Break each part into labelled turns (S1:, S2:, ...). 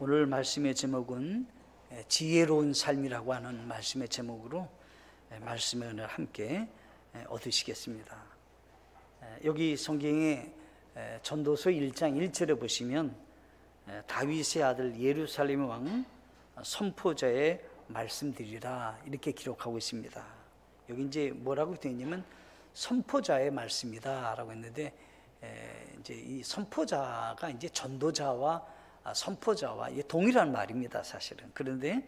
S1: 오늘 말씀의 제목은 지혜로운 삶이라고 하는 말씀의 제목으로 말씀의 은혜를 함께 얻으시겠습니다. 여기 성경에 전도서 1장 1절에 보시면 다윗의 아들 예루살렘 왕 선포자의 말씀드리라 이렇게 기록하고 있습니다. 여기 이제 뭐라고 되어 있냐면 선포자의 말씀이다 라고 했는데, 이제 이 선포자가 이제 전도자와 선포자와 동일한 말입니다, 사실은. 그런데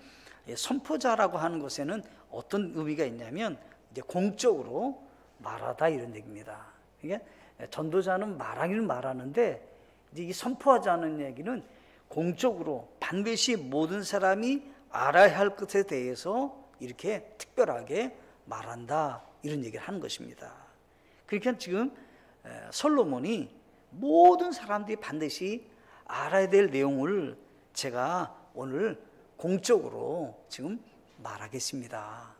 S1: 선포자라고 하는 것에는 어떤 의미가 있냐면 이제 공적으로 말하다 이런 얘기입니다. 그러니까 전도자는 말하기는 말하는데, 이제 이 선포하자는 얘기는 공적으로 반드시 모든 사람이 알아야 할 것에 대해서 이렇게 특별하게 말한다 이런 얘기를 하는 것입니다. 그러니까 지금 솔로몬이 모든 사람들이 반드시 알아야 될 내용을 제가 오늘 공적으로 지금 말하겠습니다.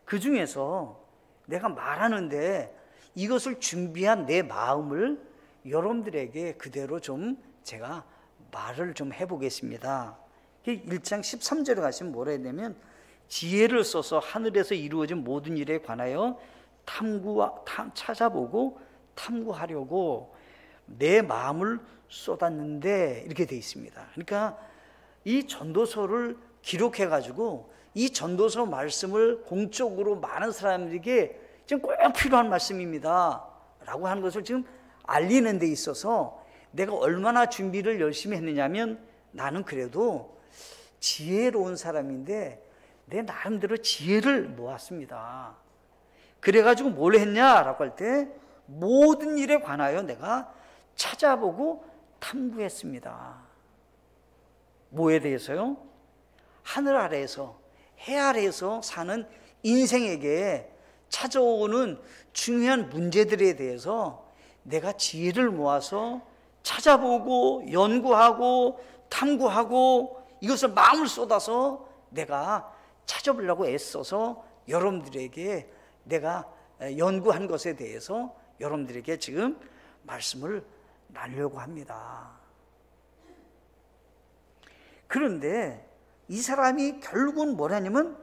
S1: 그 중에서 내가 말하는데 이것을 준비한 내 마음을 여러분들에게 그대로 좀 제가 말을 좀 해보겠습니다. 1장 13절에 가시면 뭐라 했냐면, 지혜를 써서 하늘에서 이루어진 모든 일에 관하여 찾아보고 탐구하려고 내 마음을 쏟았는데 이렇게 되어 있습니다. 그러니까 이 전도서를 기록해 가지고 이 전도서 말씀을 공적으로 많은 사람들에게 지금 꼭 필요한 말씀입니다 라고 하는 것을 지금 알리는 데 있어서 내가 얼마나 준비를 열심히 했느냐면, 나는 그래도 지혜로운 사람인데 내 나름대로 지혜를 모았습니다. 그래가지고 뭘 했냐라고 할 때 모든 일에 관하여 내가 찾아보고 탐구했습니다. 뭐에 대해서요? 하늘 아래에서, 해 아래에서 사는 인생에게 찾아오는 중요한 문제들에 대해서 내가 지혜를 모아서 찾아보고 연구하고 탐구하고 이것을 마음을 쏟아서 내가 찾아보려고 애써서 여러분들에게 내가 연구한 것에 대해서 여러분들에게 지금 말씀을 나누려고 합니다. 그런데 이 사람이 결국은 뭐라냐면,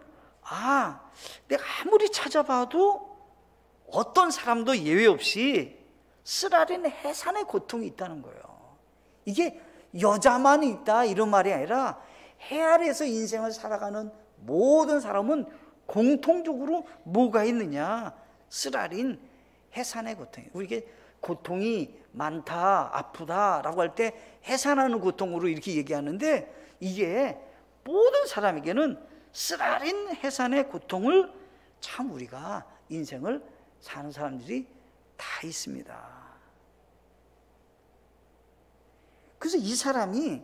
S1: 내가 아무리 찾아봐도 어떤 사람도 예외 없이 쓰라린 해산의 고통이 있다는 거예요. 이게 여자만 있다 이런 말이 아니라 해 아래에서 인생을 살아가는 모든 사람은 공통적으로 뭐가 있느냐? 쓰라린 해산의 고통이에요. 우리에게 고통이 많다, 아프다라고 할 때 해산하는 고통으로 이렇게 얘기하는데, 이게 모든 사람에게는 쓰라린 해산의 고통을 참 우리가 인생을 사는 사람들이 다 있습니다. 그래서 이 사람이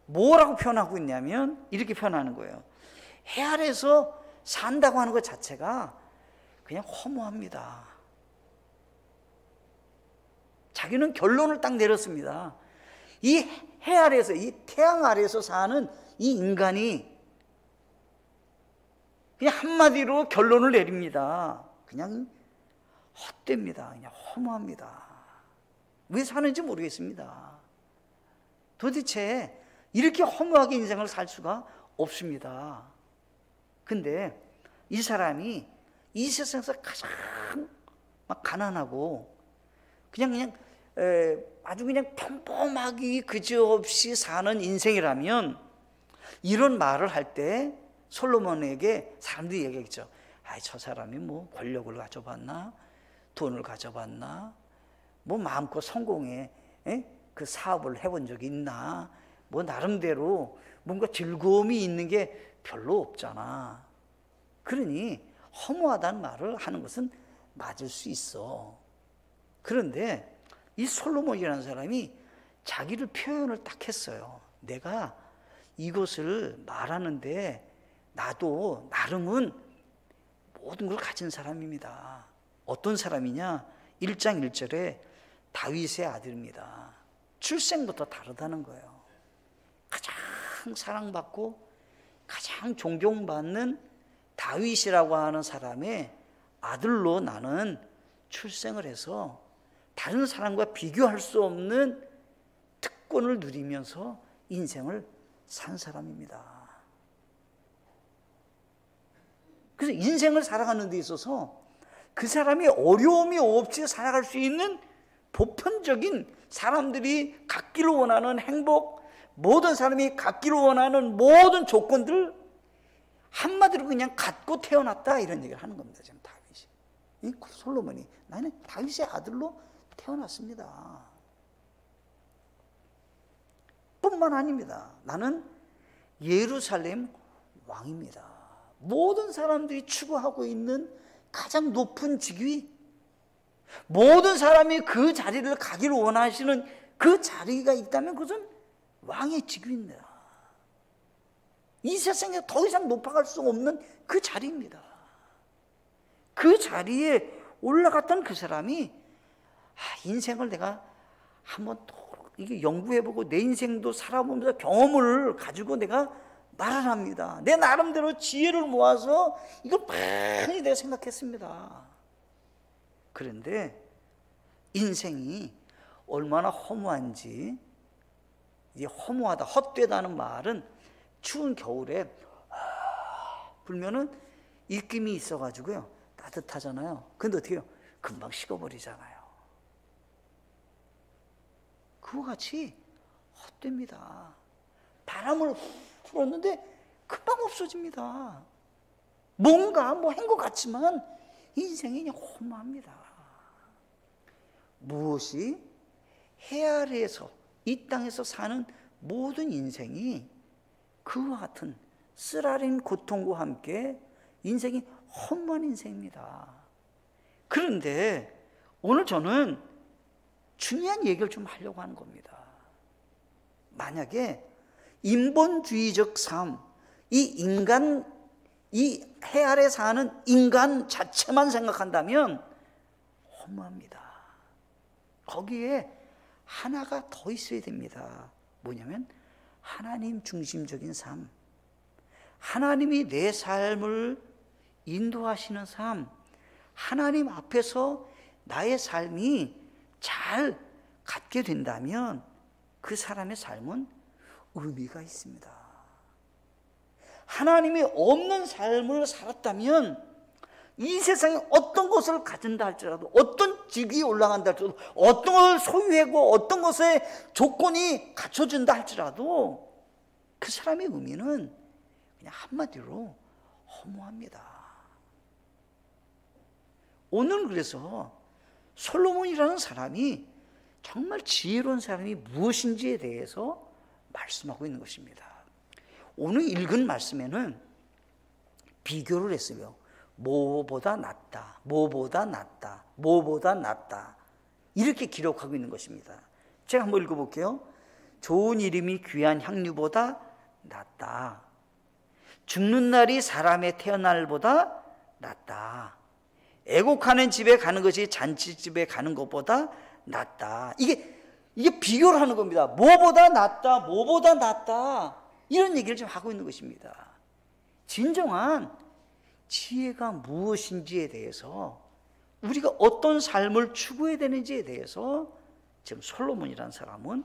S1: 뭐라고 표현하고 있냐면 이렇게 표현하는 거예요. 해 아래에서 산다고 하는 것 자체가 그냥 허무합니다. 자기는 결론을 딱 내렸습니다. 이 해 아래에서, 이 태양 아래에서 사는 이 인간이 그냥 한마디로 결론을 내립니다. 그냥 헛됩니다. 그냥 허무합니다. 왜 사는지 모르겠습니다. 도대체 이렇게 허무하게 인생을 살 수가 없습니다. 근데 이 사람이 이 세상에서 가장 막 가난하고 아주 그냥 평범하기 그지없이 사는 인생이라면, 이런 말을 할 때 솔로몬에게 사람들이 얘기했죠. 저 사람이 뭐 권력을 가져봤나, 돈을 가져봤나, 뭐 마음껏 성공해 그 사업을 해본 적이 있나, 뭐 나름대로 뭔가 즐거움이 있는 게 별로 없잖아. 그러니 허무하다는 말을 하는 것은 맞을 수 있어. 그런데 이 솔로몬이라는 사람이 자기를 표현을 딱 했어요. 내가 이것을 말하는데 나도 나름은 모든 걸 가진 사람입니다. 어떤 사람이냐? 1장 1절에 다윗의 아들입니다. 출생부터 다르다는 거예요. 가장 사랑받고 가장 존경받는 다윗이라고 하는 사람의 아들로 나는 출생을 해서 다른 사람과 비교할 수 없는 특권을 누리면서 인생을 산 사람입니다. 그래서 인생을 살아가는 데 있어서 그 사람이 어려움이 없이 살아갈 수 있는 보편적인 사람들이 갖기를 원하는 행복, 모든 사람이 갖기를 원하는 모든 조건들 한마디로 그냥 갖고 태어났다 이런 얘기를 하는 겁니다. 지금 다윗이. 이 솔로몬이 나는 다윗의 아들로 태어났습니다. 뿐만 아닙니다. 나는 예루살렘 왕입니다. 모든 사람들이 추구하고 있는 가장 높은 직위, 모든 사람이 그 자리를 가기를 원하시는 그 자리가 있다면 그것은 왕의 직위입니다. 이 세상에 더 이상 높아갈 수 없는 그 자리입니다. 그 자리에 올라갔던 그 사람이 인생을 내가 한번 또 이게 연구해보고 내 인생도 살아보면서 경험을 가지고 내가 말을 합니다. 내 나름대로 지혜를 모아서 이걸 많이 내가 생각했습니다. 그런데 인생이 얼마나 허무한지, 이 허무하다, 헛되다는 말은 추운 겨울에 불면은 입김이 있어가지고요 따뜻하잖아요. 근데 어떻게 해요? 금방 식어버리잖아요. 그와 같이 헛됩니다. 바람을 불었는데 금방 없어집니다. 뭔가 한 것 같지만 인생이 그냥 허무합니다. 무엇이 해 아래에서 이 땅에서 사는 모든 인생이 그와 같은 쓰라린 고통과 함께 인생이 허무한 인생입니다. 그런데 오늘 저는 중요한 얘기를 좀 하려고 하는 겁니다. 만약에 인본주의적 삶, 이 해 아래 사는 인간 자체만 생각한다면 허무합니다. 거기에 하나가 더 있어야 됩니다. 뭐냐면 하나님 중심적인 삶, 하나님이 내 삶을 인도하시는 삶, 하나님 앞에서 나의 삶이 잘 갖게 된다면 그 사람의 삶은 의미가 있습니다. 하나님이 없는 삶을 살았다면 이 세상에 어떤 것을 가진다 할지라도, 어떤 직위에 올라간다 할지라도, 어떤 걸 소유하고 어떤 것의 조건이 갖춰진다 할지라도 그 사람의 의미는 그냥 한마디로 허무합니다. 오늘 그래서 솔로몬이라는 사람이 정말 지혜로운 사람이 무엇인지에 대해서 말씀하고 있는 것입니다. 오늘 읽은 말씀에는 비교를 했어요. 뭐보다 낫다, 뭐보다 낫다, 뭐보다 낫다 이렇게 기록하고 있는 것입니다. 제가 한번 읽어볼게요. 좋은 이름이 귀한 향유보다 낫다. 죽는 날이 사람의 태어날보다 낫다. 애곡하는 집에 가는 것이 잔치집에 가는 것보다 낫다. 이게 비교를 하는 겁니다. 뭐보다 낫다, 뭐보다 낫다 이런 얘기를 좀 하고 있는 것입니다. 진정한 지혜가 무엇인지에 대해서, 우리가 어떤 삶을 추구해야 되는지에 대해서 지금 솔로몬이라는 사람은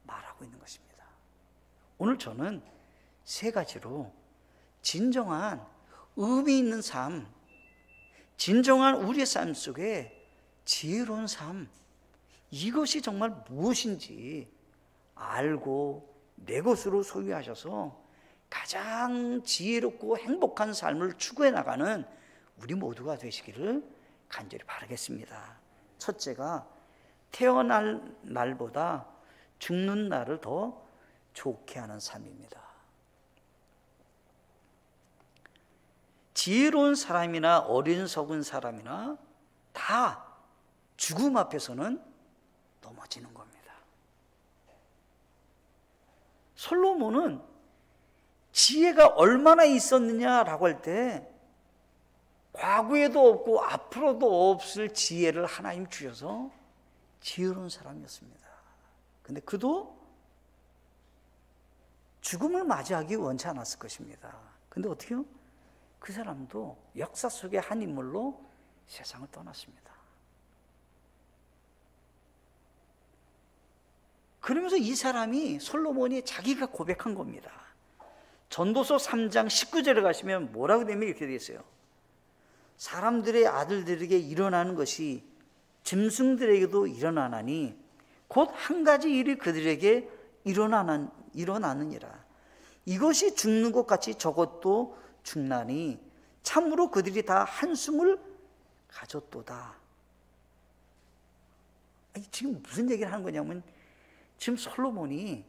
S1: 말하고 있는 것입니다. 오늘 저는 세 가지로 진정한 의미 있는 삶, 진정한 우리의 삶 속에 지혜로운 삶, 이것이 정말 무엇인지 알고 내 것으로 소유하셔서 가장 지혜롭고 행복한 삶을 추구해 나가는 우리 모두가 되시기를 간절히 바라겠습니다. 첫째가 태어날 날보다 죽는 날을 더 좋게 하는 삶입니다. 지혜로운 사람이나 어리석은 사람이나 다 죽음 앞에서는 넘어지는 겁니다. 솔로몬은 지혜가 얼마나 있었느냐라고 할 때 과거에도 없고 앞으로도 없을 지혜를 하나님 주셔서 지혜로운 사람이었습니다. 근데 그도 죽음을 맞이하기 원치 않았을 것입니다. 근데 어떻게요? 그 사람도 역사 속의 한 인물로 세상을 떠났습니다. 그러면서 이 사람이 솔로몬이 자기가 고백한 겁니다. 전도서 3장 19절에 가시면 뭐라고 되면 이렇게 되어 있어요. 사람들의 아들들에게 일어나는 것이 짐승들에게도 일어나나니 곧 한 가지 일이 그들에게 일어나느니라. 이것이 죽는 것 같이 저것도 죽나니 참으로 그들이 다 한숨을 가졌도다. 지금 무슨 얘기를 하는 거냐면 지금 솔로몬이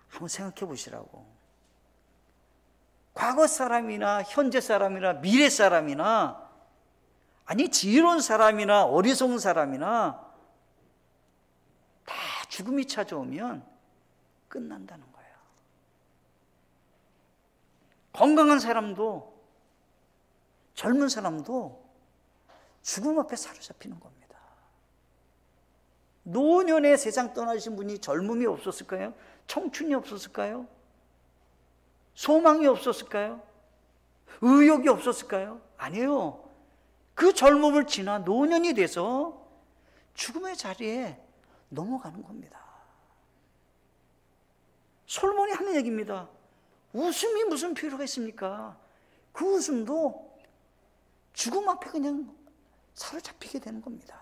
S1: 한번 생각해 보시라고. 과거 사람이나 현재 사람이나 미래 사람이나 아니 지혜로운 사람이나 어리석은 사람이나 다 죽음이 찾아오면 끝난다는 거예요. 건강한 사람도 젊은 사람도 죽음 앞에 사로잡히는 겁니다. 노년에 세상 떠나신 분이 젊음이 없었을까요? 청춘이 없었을까요? 소망이 없었을까요? 의욕이 없었을까요? 아니에요. 그 젊음을 지나 노년이 돼서 죽음의 자리에 넘어가는 겁니다. 솔로몬이 하는 얘기입니다. 웃음이 무슨 필요가 있습니까? 그 웃음도 죽음 앞에 그냥 사로잡히게 되는 겁니다.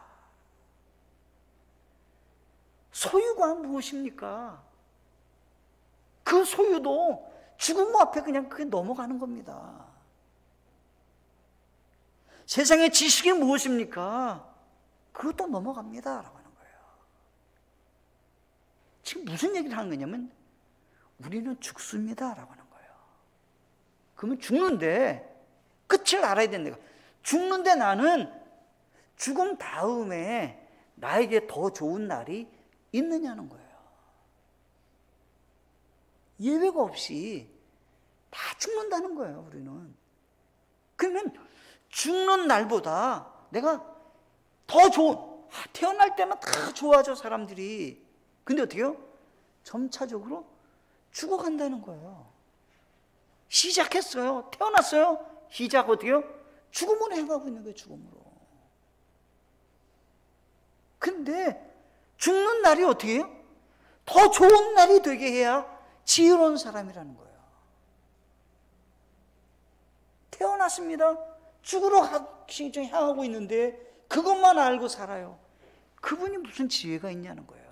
S1: 소유가 무엇입니까? 그 소유도 죽음 앞에 그냥 그게 넘어가는 겁니다. 세상의 지식이 무엇입니까? 그것도 넘어갑니다. 라고 하는 거예요. 지금 무슨 얘기를 하는 거냐면 우리는 죽습니다. 라고 하는 거예요. 그러면 죽는데 끝을 알아야 된다. 죽는데 나는 죽음 다음에 나에게 더 좋은 날이 있느냐는 거예요. 예외가 없이 다 죽는다는 거예요, 우리는. 그러면 죽는 날보다 내가 더 좋은, 태어날 때는 다 좋아져, 사람들이. 근데 어떻게 해요? 점차적으로 죽어간다는 거예요. 시작했어요. 태어났어요. 시작 어떻게 해요? 죽음으로 행하고 있는 거예요, 죽음으로. 근데 죽는 날이 어떻게 해요? 더 좋은 날이 되게 해야 지혜로운 사람이라는 거예요. 태어났습니다. 죽으러 향하고 있는데 그것만 알고 살아요. 그분이 무슨 지혜가 있냐는 거예요.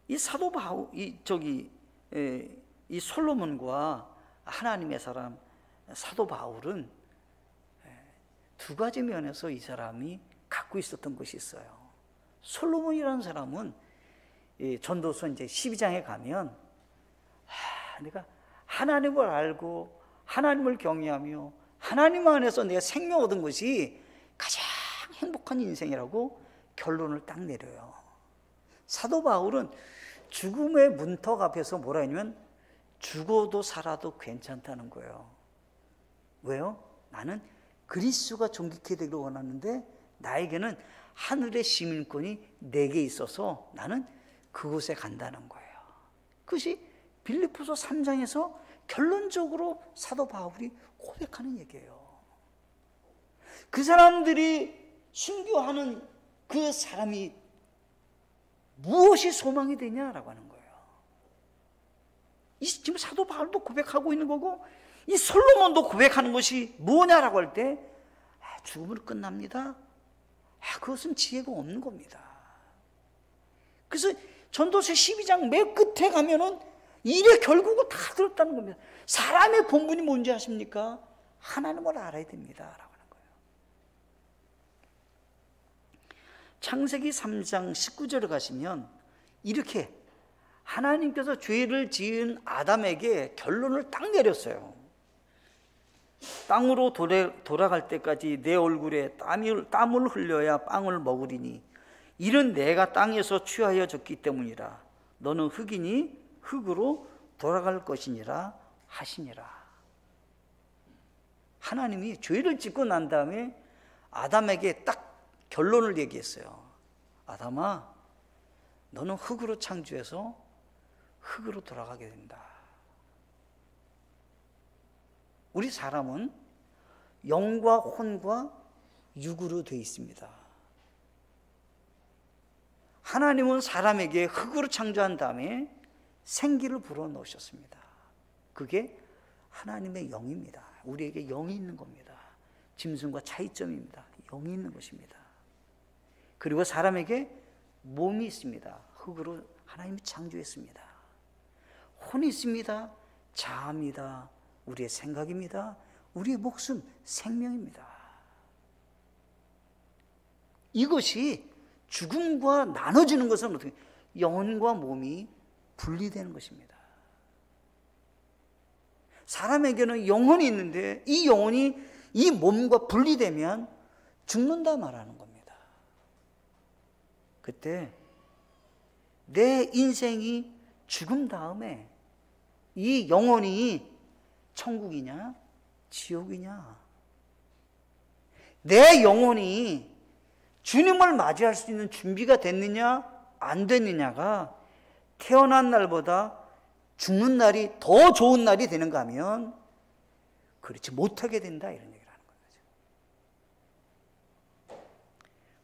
S1: 이 사도 바울, 이 솔로몬과 하나님의 사람 사도 바울은 두 가지 면에서 이 사람이 갖고 있었던 것이 있어요. 솔로몬이라는 사람은 전도서 이제 12장에 가면 내가 하나님을 알고 하나님을 경외하며 하나님 안에서 내가 생명 얻은 것이 가장 행복한 인생이라고 결론을 딱 내려요. 사도 바울은 죽음의 문턱 앞에서 뭐라 했냐면 죽어도 살아도 괜찮다는 거예요. 왜요? 나는 그리스도가 존귀케 되기를 원하는데 나에게는 하늘의 시민권이 내게 있어서 나는 그곳에 간다는 거예요. 그것이 빌립보서 3장에서 결론적으로 사도 바울이 고백하는 얘기예요. 그 사람들이 순교하는 그 사람이 무엇이 소망이 되냐라고 하는 거예요. 지금 사도 바울도 고백하고 있는 거고 이 솔로몬도 고백하는 것이 뭐냐라고 할 때 죽음으로 끝납니다. 그것은 지혜가 없는 겁니다. 그래서 전도서 12장 맨 끝에 가면은 일의 결국을 다 들었다는 겁니다. 사람의 본분이 뭔지 아십니까? 하나님을 알아야 됩니다. 라고 하는 거예요. 창세기 3장 19절에 가시면 이렇게 하나님께서 죄를 지은 아담에게 결론을 딱 내렸어요. 땅으로 돌아갈 때까지 내 얼굴에 땀을 흘려야 빵을 먹으리니 이는 내가 땅에서 취하여졌기 때문이라. 너는 흙이니 흙으로 돌아갈 것이니라 하시니라. 하나님이 죄를 짓고 난 다음에 아담에게 딱 결론을 얘기했어요. 아담아, 너는 흙으로 창조해서 흙으로 돌아가게 된다. 우리 사람은 영과 혼과 육으로 되어 있습니다. 하나님은 사람에게 흙으로 창조한 다음에 생기를 불어넣으셨습니다. 그게 하나님의 영입니다. 우리에게 영이 있는 겁니다. 짐승과 차이점입니다. 영이 있는 것입니다. 그리고 사람에게 몸이 있습니다. 흙으로 하나님이 창조했습니다. 혼이 있습니다. 자아입니다. 우리의 생각입니다. 우리의 목숨, 생명입니다. 이것이 죽음과 나눠지는 것은 어떻게? 영혼과 몸이 분리되는 것입니다. 사람에게는 영혼이 있는데 이 영혼이 이 몸과 분리되면 죽는다 말하는 겁니다. 그때 내 인생이 죽음 다음에 이 영혼이 천국이냐 지옥이냐, 내 영혼이 주님을 맞이할 수 있는 준비가 됐느냐 안 됐느냐가 태어난 날보다 죽는 날이 더 좋은 날이 되는가 하면 그렇지 못하게 된다, 이런 얘기를 하는 거죠.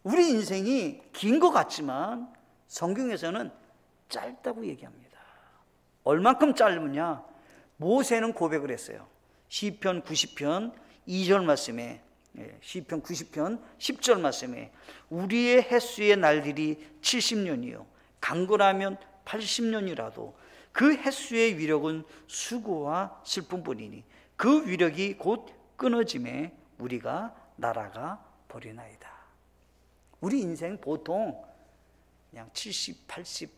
S1: 우리 인생이 긴 것 같지만 성경에서는 짧다고 얘기합니다. 얼만큼 짧으냐? 모세는 고백을 했어요. 시편 90편 2절 말씀에, 시편 90편 10절 말씀에 우리의 햇수의 날들이 70년이요 강건하면 80년이라도 그 햇수의 위력은 수고와 슬픔뿐이니 그 위력이 곧 끊어짐에 우리가 날아가 버리나이다. 우리 인생 보통 그냥 70, 80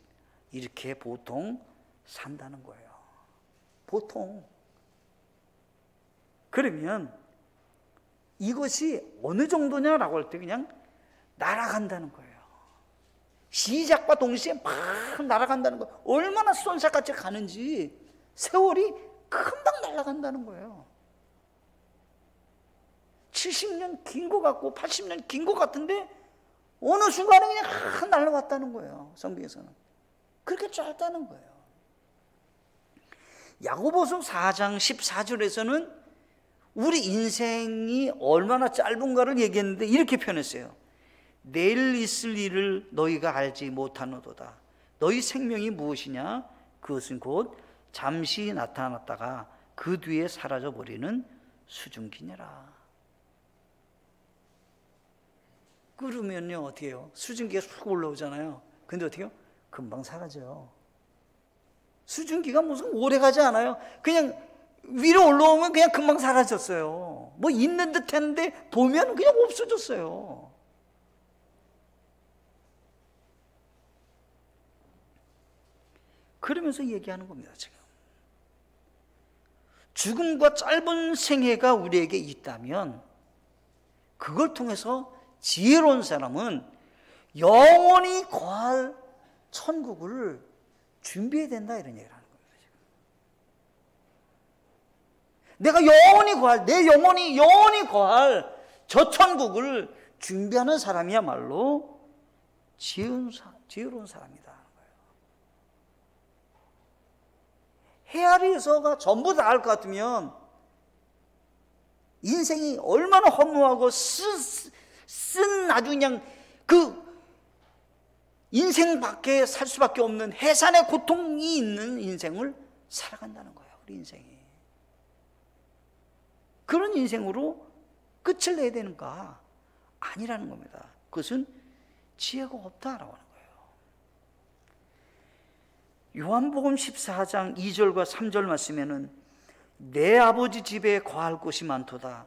S1: 이렇게 보통 산다는 거예요. 보통. 그러면 이것이 어느 정도냐라고 할 때 그냥 날아간다는 거예요. 시작과 동시에 막 날아간다는 거예요. 얼마나 쏜살같이 가는지 세월이 금방 날아간다는 거예요. 70년 긴 것 같고 80년 긴 것 같은데 어느 순간에 그냥 확 날아왔다는 거예요. 성경에서는 그렇게 짧다는 거예요. 야고보서 4장 14절에서는 우리 인생이 얼마나 짧은가를 얘기했는데 이렇게 표현했어요. 내일 있을 일을 너희가 알지 못하노도다. 너희 생명이 무엇이냐? 그것은 곧 잠시 나타났다가 그 뒤에 사라져버리는 수증기니라. 끓으면요 어떻게 해요? 수증기가 쑥 올라오잖아요. 근데 어떻게 해요? 금방 사라져요. 수증기가 무슨 오래가지 않아요. 그냥 위로 올라오면 그냥 금방 사라졌어요. 뭐 있는 듯 했는데 보면 그냥 없어졌어요. 그러면서 얘기하는 겁니다, 지금. 죽음과 짧은 생애가 우리에게 있다면 그걸 통해서 지혜로운 사람은 영원히 거할 천국을 준비해야 된다, 이런 얘기를 하는 겁니다, 지금. 내가 영원히 거할, 내 영혼이 영원히 거할 저 천국을 준비하는 사람이야말로 지혜로운 사람이다. 헤아리서가 전부 다 알 것 같으면 인생이 얼마나 허무하고 쓴 아주 그냥 그 인생 밖에 살 수밖에 없는 해산의 고통이 있는 인생을 살아간다는 거예요, 우리 인생이. 그런 인생으로 끝을 내야 되는가? 아니라는 겁니다. 그것은 지혜가 없다라고 하는 거예요. 요한복음 14장 2절과 3절 말씀에는 내 아버지 집에 거할 곳이 많도다.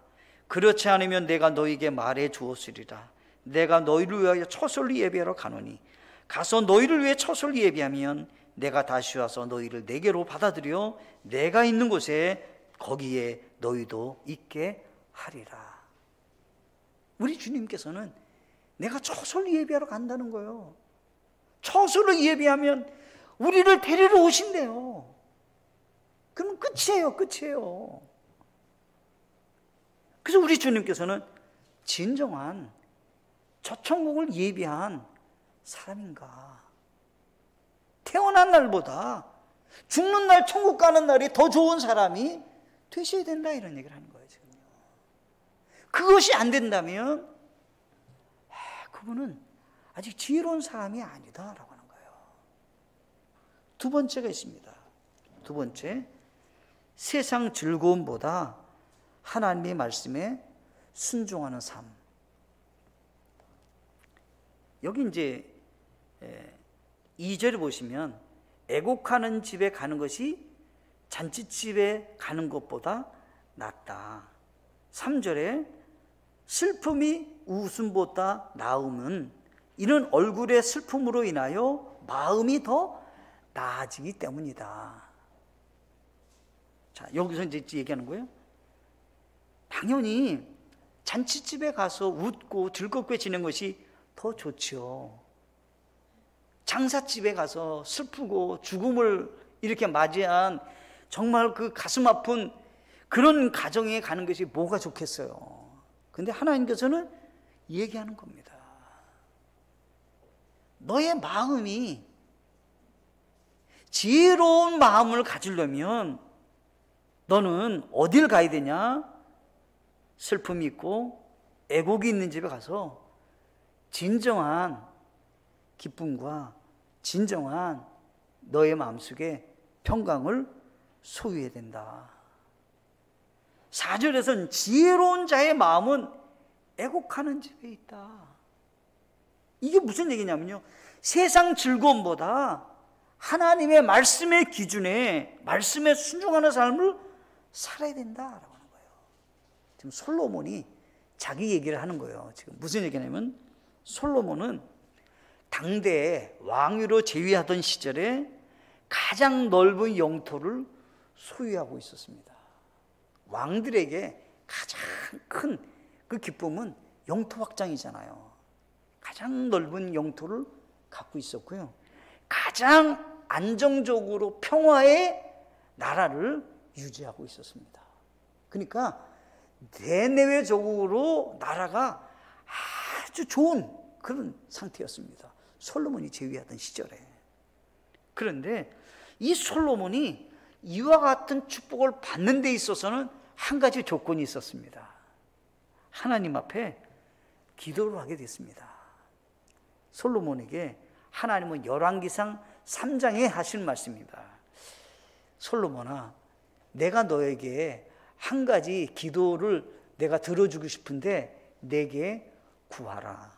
S1: 그렇지 않으면 내가 너희에게 말해 주었으리라. 내가 너희를 위하여 처소를 예비하러 가노니 가서 너희를 위해 처소를 예비하면 내가 다시 와서 너희를 내게로 받아들여 내가 있는 곳에 거기에 너희도 있게 하리라. 우리 주님께서는 내가 처소를 예비하러 간다는 거예요. 처소를 예비하면 우리를 데리러 오신대요. 그럼 끝이에요, 끝이에요. 그래서 우리 주님께서는 진정한 저 천국을 예비한 사람인가? 태어난 날보다 죽는 날, 천국 가는 날이 더 좋은 사람이 되셔야 된다, 이런 얘기를 하는 거예요, 지금요. 그것이 안 된다면 그분은 아직 지혜로운 사람이 아니다라고 하는 거예요. 두 번째가 있습니다. 두 번째, 세상 즐거움보다 하나님의 말씀에 순종하는 삶. 여기 이제 2절에 보시면 애곡하는 집에 가는 것이 잔치집에 가는 것보다 낫다. 3절에 슬픔이 웃음보다 나음은 이는 얼굴의 슬픔으로 인하여 마음이 더 나아지기 때문이다. 자, 여기서 이제 얘기하는 거예요. 당연히 잔치집에 가서 웃고 즐겁게 지내는 것이 더 좋지요. 장사집에 가서 슬프고 죽음을 이렇게 맞이한 정말 그 가슴 아픈 그런 가정에 가는 것이 뭐가 좋겠어요. 근데 하나님께서는 얘기하는 겁니다. 너의 마음이 지혜로운 마음을 가지려면 너는 어딜 가야 되냐? 슬픔이 있고 애곡이 있는 집에 가서 진정한 기쁨과 진정한 너의 마음속에 평강을 소유해야 된다. 4절에서는 지혜로운 자의 마음은 애곡하는 집에 있다. 이게 무슨 얘기냐면요, 세상 즐거움보다 하나님의 말씀의 기준에 말씀에 순종하는 삶을 살아야 된다라고 하는 거예요. 지금 솔로몬이 자기 얘기를 하는 거예요. 지금 무슨 얘기냐면 솔로몬은 당대에 왕위로 재위하던 시절에 가장 넓은 영토를 소유하고 있었습니다. 왕들에게 가장 큰 그 기쁨은 영토 확장이잖아요. 가장 넓은 영토를 갖고 있었고요, 가장 안정적으로 평화의 나라를 유지하고 있었습니다. 그러니까 대내외적으로 나라가 아주 좋은 그런 상태였습니다. 솔로몬이 재위하던 시절에. 그런데 이 솔로몬이 이와 같은 축복을 받는 데 있어서는 한 가지 조건이 있었습니다. 하나님 앞에 기도를 하게 됐습니다. 솔로몬에게 하나님은 열왕기상 3장에 하신 말씀입니다. 솔로몬아, 내가 너에게 한 가지 기도를 내가 들어주고 싶은데 내게 구하라.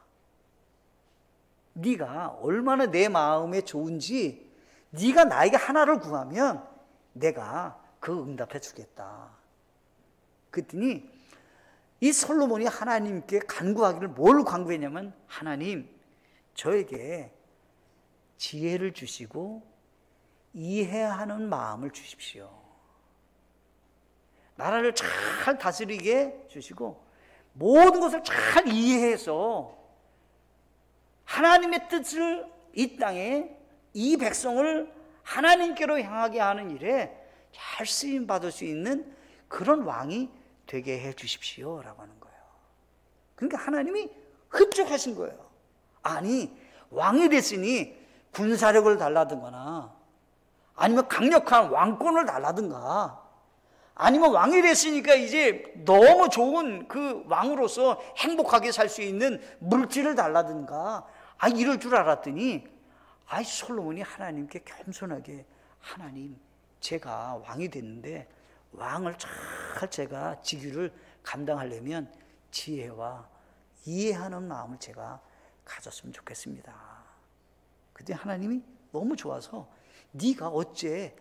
S1: 네가 얼마나 내 마음에 좋은지 네가 나에게 하나를 구하면 내가 그 응답해 주겠다. 그랬더니 이 솔로몬이 하나님께 간구하기를 뭘 간구했냐면, 하나님, 저에게 지혜를 주시고 이해하는 마음을 주십시오. 나라를 잘 다스리게 주시고 모든 것을 잘 이해해서 하나님의 뜻을 이 땅에 이 백성을 하나님께로 향하게 하는 일에 잘 쓰임 받을 수 있는 그런 왕이 되게 해 주십시오 라고 하는 거예요. 그러니까 하나님이 흡족하신 거예요. 아니, 왕이 됐으니 군사력을 달라든거나 아니면 강력한 왕권을 달라든가 아니면 왕이 됐으니까 이제 너무 좋은 그 왕으로서 행복하게 살 수 있는 물질을 달라든가 이럴 줄 알았더니 솔로몬이 하나님께 겸손하게, 하나님, 제가 왕이 됐는데 왕을 잘 제가 직위를 감당하려면 지혜와 이해하는 마음을 제가 가졌으면 좋겠습니다. 그때 하나님이 너무 좋아서 네가 어째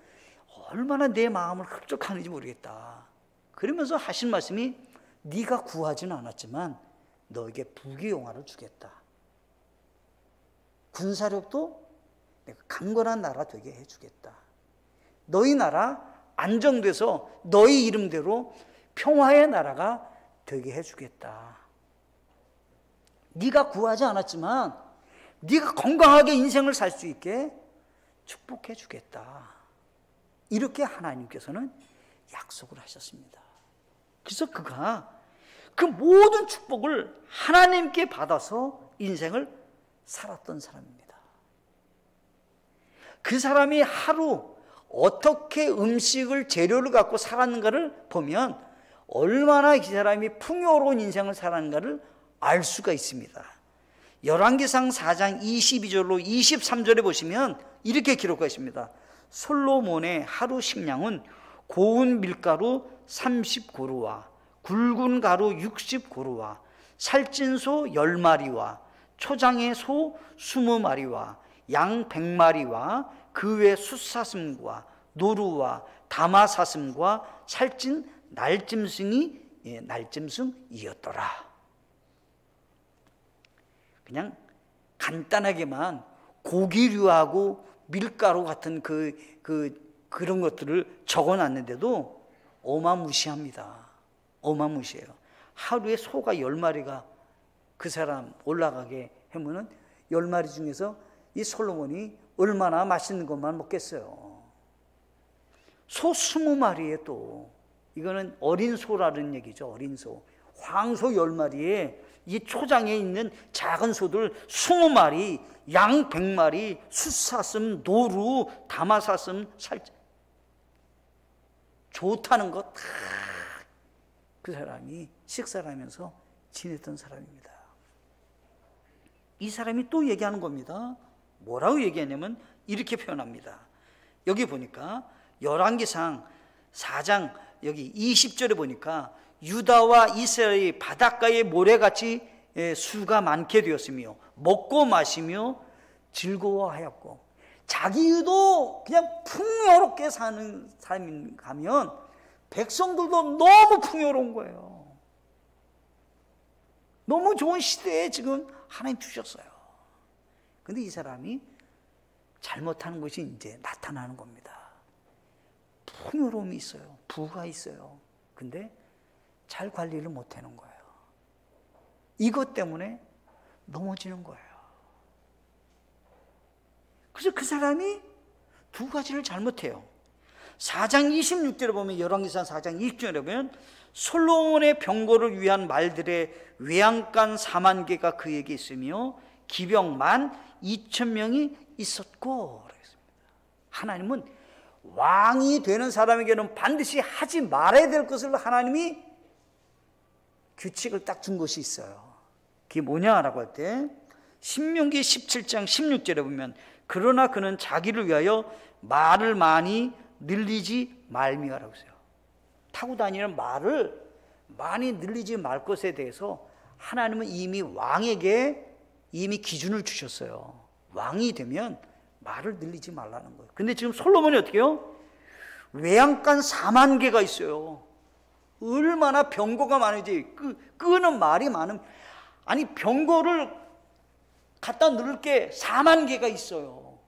S1: 얼마나 내 마음을 흡족하는지 모르겠다. 그러면서 하신 말씀이 네가 구하지는 않았지만 너에게 부귀영화를 주겠다. 군사력도 내가 강건한 나라 되게 해주겠다. 너희 나라 안정돼서 너희 이름대로 평화의 나라가 되게 해주겠다. 네가 구하지 않았지만 네가 건강하게 인생을 살 수 있게 축복해 주겠다. 이렇게 하나님께서는 약속을 하셨습니다. 그래서 그가 그 모든 축복을 하나님께 받아서 인생을 살았던 사람입니다. 그 사람이 하루 어떻게 음식을, 재료를 갖고 살았는가를 보면 얼마나 이 사람이 풍요로운 인생을 살았는가를 알 수가 있습니다. 열왕기상 4장 22절로 23절에 보시면 이렇게 기록하십니다. 솔로몬의 하루 식량은 고운 밀가루 30고루와 굵은 가루 60고루와 살찐 소 10마리와 초장의 소 20마리와 양 100마리와 그 외 숫사슴과 노루와 다마사슴과 살찐 날짐승이었더라. 그냥 간단하게만 고기류하고 밀가루 같은 그런 것들을 적어놨는데도 어마무시합니다. 어마무시해요. 하루에 소가 10마리가 그 사람 올라가게 하면은 10마리 중에서 이 솔로몬이 얼마나 맛있는 것만 먹겠어요. 소 20마리에 또 이거는 어린 소라는 얘기죠. 어린 소. 황소 10마리에 이 초장에 있는 작은 소들 20마리, 양 100마리, 숫사슴, 노루, 다마사슴, 좋다는 거 다 그 사람이 식사를 하면서 지냈던 사람입니다. 이 사람이 또 얘기하는 겁니다. 뭐라고 얘기하냐면 이렇게 표현합니다. 여기 보니까 열왕기상 4장 여기 20절에 보니까 유다와 이스라엘이 바닷가의 모래같이 수가 많게 되었으며 먹고 마시며 즐거워하였고, 자기도 그냥 풍요롭게 사는 삶이 가면 백성들도 너무 풍요로운 거예요. 너무 좋은 시대에 지금 하나님 주셨어요. 근데 이 사람이 잘못하는 것이 이제 나타나는 겁니다. 풍요로움이 있어요. 부가 있어요. 근데 잘 관리를 못하는 거예요. 이것 때문에 넘어지는 거예요. 그래서 그 사람이 두 가지를 잘못해요. 4장 26절에 보면, 열왕기상 4장 20절에 보면 솔로몬의 병거를 위한 말들의 외양간 4만 개가 그에게 있으며 기병 12,000명이 있었고 그랬습니다. 하나님은 왕이 되는 사람에게는 반드시 하지 말아야 될 것을 하나님이 규칙을 딱 준 것이 있어요. 그게 뭐냐라고 할 때 신명기 17장 16절에 보면, 그러나 그는 자기를 위하여 말을 많이 늘리지 말미라고 했어요. 타고 다니는 말을 많이 늘리지 말 것에 대해서 하나님은 이미 왕에게 이미 기준을 주셨어요. 왕이 되면 말을 늘리지 말라는 거예요. 근데 지금 솔로몬이 어떻게 해요? 외양간 4만 개가 있어요. 얼마나 병거가 많은지, 끄는 말이 많은, 아니 병거를 갖다 넣을 게 4만 개가 있어요.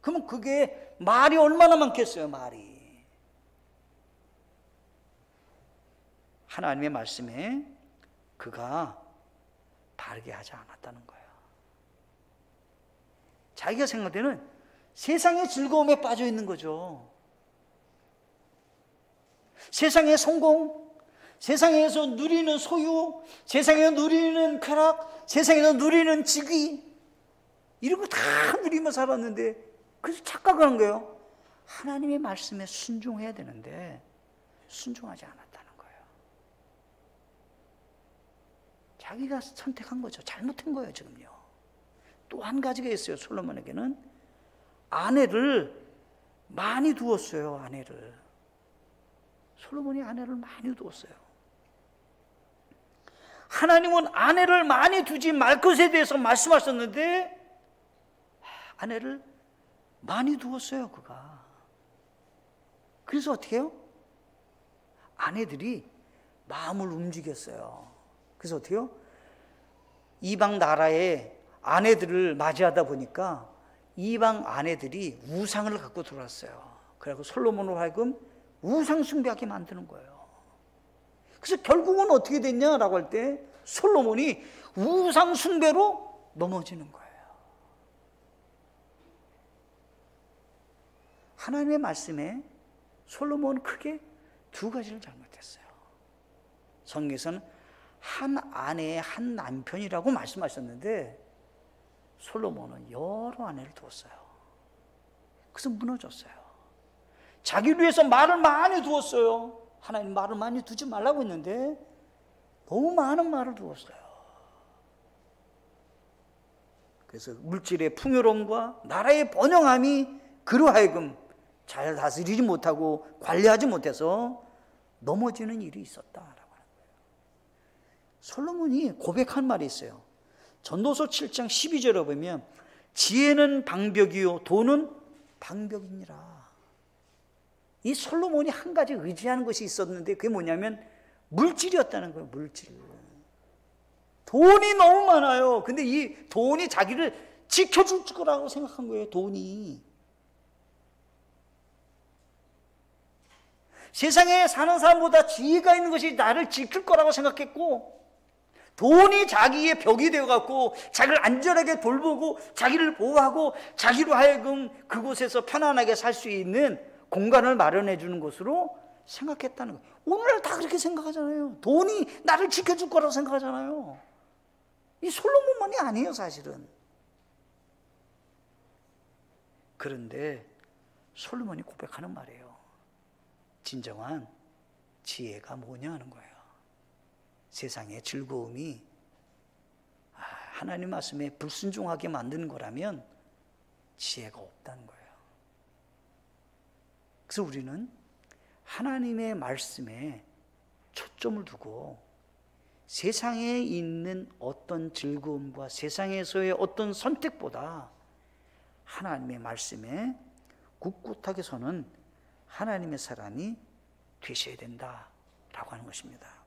S1: 그러면 그게 말이 얼마나 많겠어요, 말이. 하나님의 말씀에 그가 바르게 하지 않았다는 거예요. 자기가 생각되는 세상의 즐거움에 빠져 있는 거죠. 세상의 성공, 세상에서 누리는 소유, 세상에서 누리는 쾌락, 세상에서 누리는 직위, 이런 거 다 누리며 살았는데, 그래서 착각을 한 거예요. 하나님의 말씀에 순종해야 되는데 순종하지 않았다는 거예요. 자기가 선택한 거죠. 잘못한 거예요, 지금요. 또 한 가지가 있어요. 솔로몬에게는 아내를 많이 두었어요. 아내를. 솔로몬이 아내를 많이 두었어요. 하나님은 아내를 많이 두지 말 것에 대해서 말씀하셨는데 아내를 많이 두었어요, 그가. 그래서 어떻게 해요? 아내들이 마음을 움직였어요. 그래서 어떻게 해요? 이방 나라의 아내들을 맞이하다 보니까 이방 아내들이 우상을 갖고 들어왔어요. 그래서 솔로몬으로 하여금 우상 숭배하게 만드는 거예요. 그래서 결국은 어떻게 됐냐라고 할 때 솔로몬이 우상 숭배로 넘어지는 거예요. 하나님의 말씀에 솔로몬은 크게 두 가지를 잘못했어요. 성경에서는 한 아내의 한 남편이라고 말씀하셨는데 솔로몬은 여러 아내를 두었어요. 그래서 무너졌어요. 자기를 위해서 말을 많이 두었어요. 하나님 말을 많이 두지 말라고 했는데 너무 많은 말을 두었어요. 그래서 물질의 풍요로움과 나라의 번영함이 그로 하여금 잘 다스리지 못하고 관리하지 못해서 넘어지는 일이 있었다라고 하는 거예요. 솔로몬이 고백한 말이 있어요. 전도서 7장 12절에 보면 지혜는 방벽이요 돈은 방벽이니라. 이 솔로몬이 한 가지 의지하는 것이 있었는데 그게 뭐냐면 물질이었다는 거예요. 물질. 돈이 너무 많아요. 근데 이 돈이 자기를 지켜줄 거라고 생각한 거예요. 돈이. 세상에 사는 사람보다 지혜가 있는 것이 나를 지킬 거라고 생각했고, 돈이 자기의 벽이 되어갖고 자기를 안전하게 돌보고 자기를 보호하고 자기로 하여금 그곳에서 편안하게 살 수 있는 공간을 마련해 주는 것으로 생각했다는 거예요. 오늘 다 그렇게 생각하잖아요. 돈이 나를 지켜줄 거라고 생각하잖아요. 이 솔로몬만이 아니에요, 사실은. 그런데 솔로몬이 고백하는 말이에요. 진정한 지혜가 뭐냐 하는 거예요. 세상의 즐거움이 하나님 말씀에 불순종하게 만드는 거라면 지혜가 없다는 거예요. 그래서 우리는 하나님의 말씀에 초점을 두고 세상에 있는 어떤 즐거움과 세상에서의 어떤 선택보다 하나님의 말씀에 굳굳하게 서는 하나님의 사람이 되셔야 된다라고 하는 것입니다.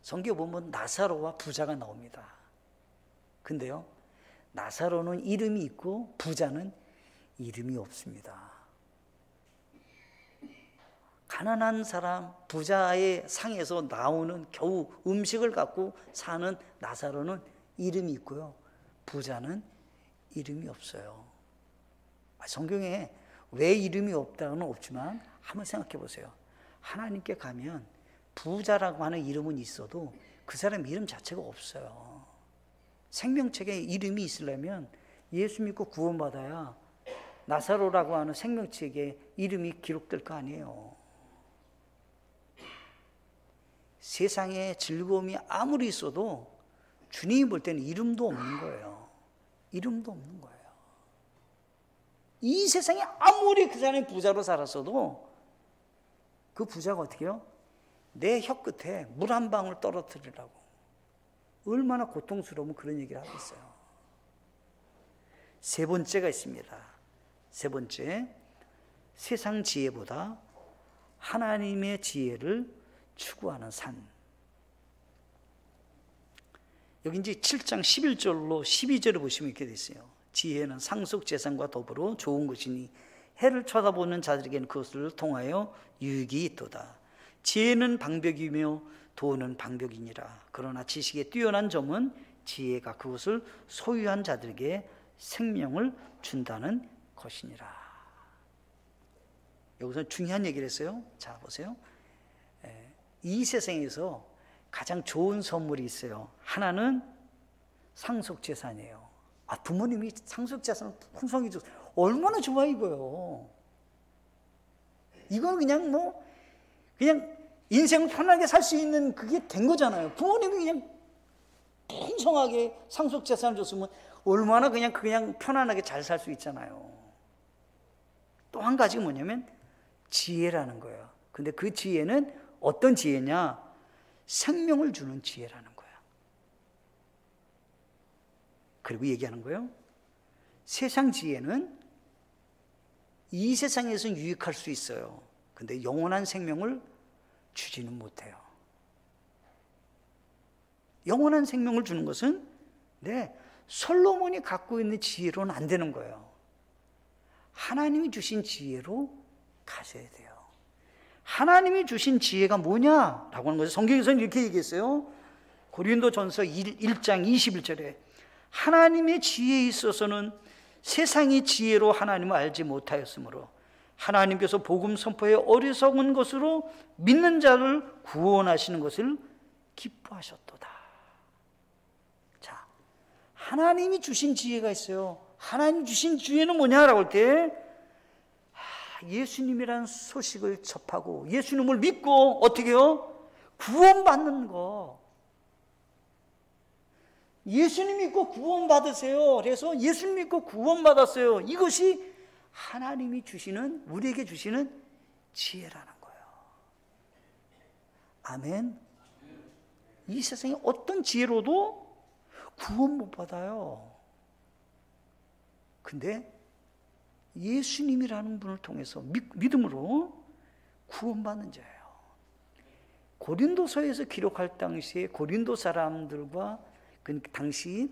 S1: 성경에 보면 나사로와 부자가 나옵니다. 근데요, 나사로는 이름이 있고 부자는 이름이 없습니다. 가난한 사람, 부자의 상에서 나오는 겨우 음식을 갖고 사는 나사로는 이름이 있고요, 부자는 이름이 없어요. 성경에 왜 이름이 없다고는 없지만 한번 생각해 보세요. 하나님께 가면 부자라고 하는 이름은 있어도 그 사람 이름 자체가 없어요. 생명책에 이름이 있으려면 예수 믿고 구원받아야 나사로라고 하는 생명책에 이름이 기록될 거 아니에요. 세상에 즐거움이 아무리 있어도 주님이 볼 때는 이름도 없는 거예요. 이름도 없는 거예요. 이 세상에 아무리 그 사람이 부자로 살았어도 그 부자가 어떻게 해요? 내 혀끝에 물 한 방울 떨어뜨리라고. 얼마나 고통스러우면 그런 얘기를 하고 있어요. 세 번째가 있습니다. 세 번째, 세상 지혜보다 하나님의 지혜를 추구하는 삶. 여기 이제 7장 11절로 12절을 보시면 이렇게 돼 있어요. 지혜는 상속 재산과 더불어 좋은 것이니 해를 쳐다보는 자들에게는 그것을 통하여 유익이 있도다. 지혜는 방벽이며 돈은 방벽이니라. 그러나 지식에 뛰어난 점은 지혜가 그것을 소유한 자들에게 생명을 준다는 것이니라. 여기서 중요한 얘기를 했어요. 자, 보세요. 이 세상에서 가장 좋은 선물이 있어요. 하나는 상속재산이에요. 부모님이 상속재산을 풍성히 줬어요. 얼마나 좋아 이거요. 이건 그냥 인생을 편하게 살 수 있는 그게 된 거잖아요. 부모님이 그냥 풍성하게 상속재산을 줬으면 얼마나 그냥 편안하게 잘 살 수 있잖아요. 또 한 가지가 뭐냐면 지혜라는 거예요. 근데 그 지혜는 어떤 지혜냐? 생명을 주는 지혜라는 거예요. 그리고 얘기하는 거예요. 세상 지혜는 이 세상에서는 유익할 수 있어요. 근데 영원한 생명을 주지는 못해요. 영원한 생명을 주는 것은 솔로몬이 갖고 있는 지혜로는 안 되는 거예요. 하나님이 주신 지혜로 가셔야 돼요. 하나님이 주신 지혜가 뭐냐라고 하는 거죠. 성경에서는 이렇게 얘기했어요. 고린도전서 1장 21절에 하나님의 지혜에 있어서는 세상이 지혜로 하나님을 알지 못하였으므로 하나님께서 복음 선포에 어리석은 것으로 믿는 자를 구원하시는 것을 기뻐하셨도다. 자, 하나님이 주신 지혜가 있어요. 하나님 주신 지혜는 뭐냐라고 할 때 예수님이라는 소식을 접하고 예수님을 믿고 어떻게 해요? 구원받는 거. 예수님 믿고 구원받으세요. 그래서 예수님 믿고 구원받았어요. 이것이 하나님이 주시는, 우리에게 주시는 지혜라는 거예요. 아멘. 이 세상에 어떤 지혜로도 구원 못 받아요. 근데 예수님이라는 분을 통해서 믿음으로 구원받는 자예요. 고린도서에서 기록할 당시에 고린도 사람들과 그 당시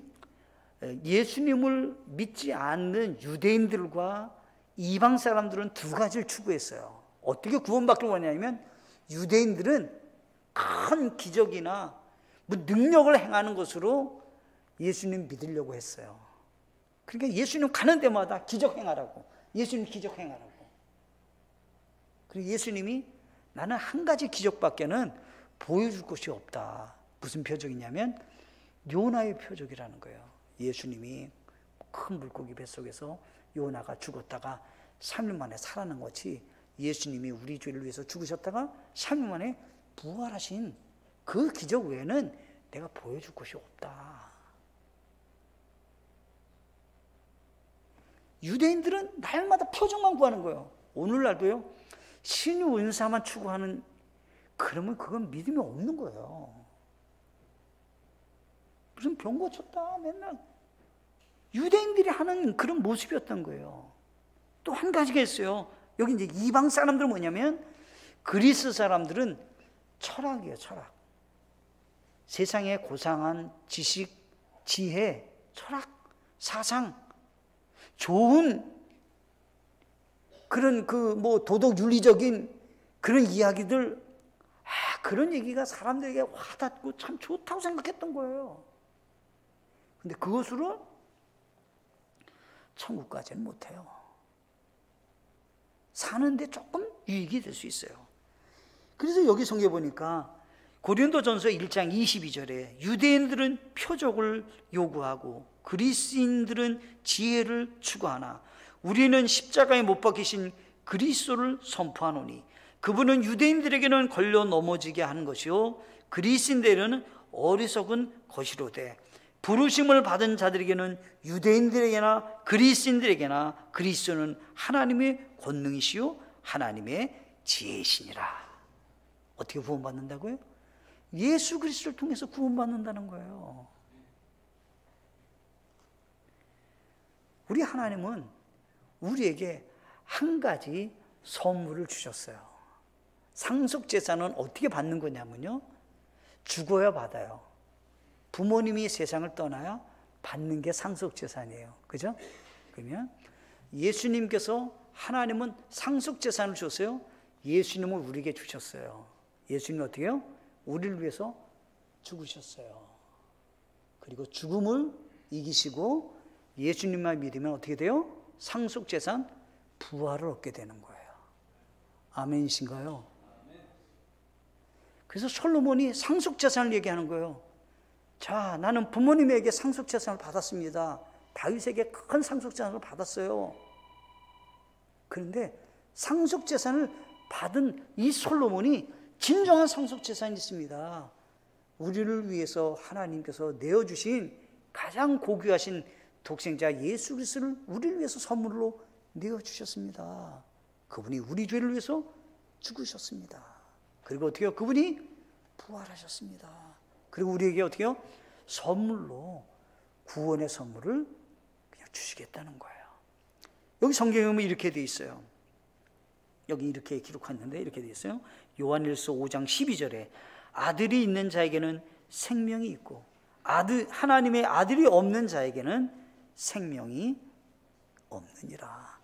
S1: 예수님을 믿지 않는 유대인들과 이방 사람들은 두 가지를 추구했어요. 어떻게 구원받기를 원하냐면, 유대인들은 큰 기적이나 뭐 능력을 행하는 것으로 예수님 믿으려고 했어요. 그러니까 예수님 가는 데마다 기적 행하라고, 예수님 기적 행하라고. 그리고 예수님이 나는 한 가지 기적밖에는 보여줄 것이 없다. 무슨 표적이냐면 요나의 표적이라는 거예요. 예수님이 큰 물고기 뱃속에서 요나가 죽었다가 3일 만에 살아난 것이, 예수님이 우리 죄를 위해서 죽으셨다가 3일 만에 부활하신 그 기적 외에는 내가 보여줄 것이 없다. 유대인들은 날마다 표적만 구하는 거예요. 오늘날도요, 신유 은사만 추구하는, 그러면 그건 믿음이 없는 거예요. 무슨 병 고쳤다 맨날 유대인들이 하는 그런 모습이었던 거예요. 또 한 가지가 있어요. 여기 이제 이방 사람들은 뭐냐면, 그리스 사람들은 철학이에요. 철학. 세상의 고상한 지식, 지혜, 철학, 사상, 좋은 그런 뭐 도덕 윤리적인 그런 이야기들, 그런 얘기가 사람들에게 와닿고 참 좋다고 생각했던 거예요. 근데 그것으로 천국 가지는 못해요. 사는데 조금 유익이 될 수 있어요. 그래서 여기 성경에 보니까 고린도전서 1장 22절에 유대인들은 표적을 요구하고 그리스인들은 지혜를 추구하나 우리는 십자가에 못 박히신 그리스도를 선포하노니 그분은 유대인들에게는 걸려 넘어지게 하는 것이요 그리스인들에게는 어리석은 것이로되 부르심을 받은 자들에게는 유대인들에게나 그리스인들에게나 그리스도는 하나님의 권능이시요 하나님의 지혜이시니라. 어떻게 구원받는다고요? 예수 그리스도를 통해서 구원받는다는 거예요. 우리 하나님은 우리에게 한 가지 선물을 주셨어요. 상속재산은 어떻게 받는 거냐면요, 죽어야 받아요. 부모님이 세상을 떠나야 받는 게 상속재산이에요. 그죠? 그러면 예수님께서, 하나님은 상속재산을 줬어요. 예수님을 우리에게 주셨어요. 예수님이 어떻게 해요? 우리를 위해서 죽으셨어요. 그리고 죽음을 이기시고 예수님만 믿으면 어떻게 돼요? 상속재산, 부활을 얻게 되는 거예요. 아멘이신가요? 그래서 솔로몬이 상속재산을 얘기하는 거예요. 자, 나는 부모님에게 상속재산을 받았습니다. 다윗에게 큰 상속재산을 받았어요. 그런데 상속재산을 받은 이 솔로몬이 진정한 상속재산이 있습니다. 우리를 위해서 하나님께서 내어주신 가장 고귀하신 독생자 예수 그리스도를 우리를 위해서 선물로 내어주셨습니다. 그분이 우리 죄를 위해서 죽으셨습니다. 그리고 어떻게 해요? 그분이 부활하셨습니다. 그리고 우리에게 어떻게 해요? 선물로 구원의 선물을 그냥 주시겠다는 거예요. 여기 성경에 보면 이렇게 돼 있어요. 여기 이렇게 기록했는데 이렇게 돼 있어요. 요한일서 5장 12절에 아들이 있는 자에게는 생명이 있고 하나님의 아들이 없는 자에게는 생명이 없느니라.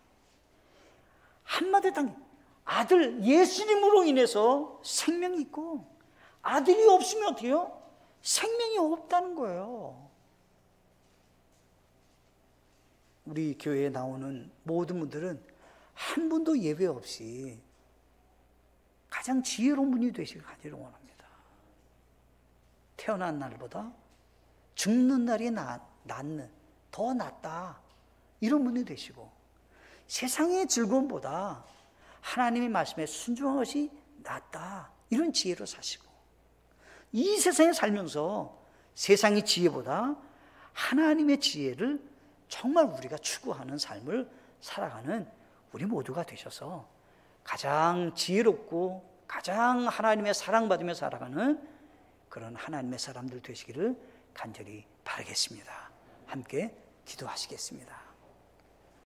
S1: 한마디로 아들 예수님으로 인해서 생명이 있고 아들이 없으면 어떻게 해요? 생명이 없다는 거예요. 우리 교회에 나오는 모든 분들은 한 분도 예외 없이 가장 지혜로운 분이 되시길 간절히 원합니다. 태어난 날보다 죽는 날이 더 낫다, 이런 분이 되시고 세상의 즐거움보다 하나님의 말씀에 순종한 것이 낫다, 이런 지혜로 사시고 이 세상에 살면서 세상의 지혜보다 하나님의 지혜를 정말 우리가 추구하는 삶을 살아가는 우리 모두가 되셔서 가장 지혜롭고 가장 하나님의 사랑받으며 살아가는 그런 하나님의 사람들 되시기를 간절히 바라겠습니다. 함께 기도하시겠습니다.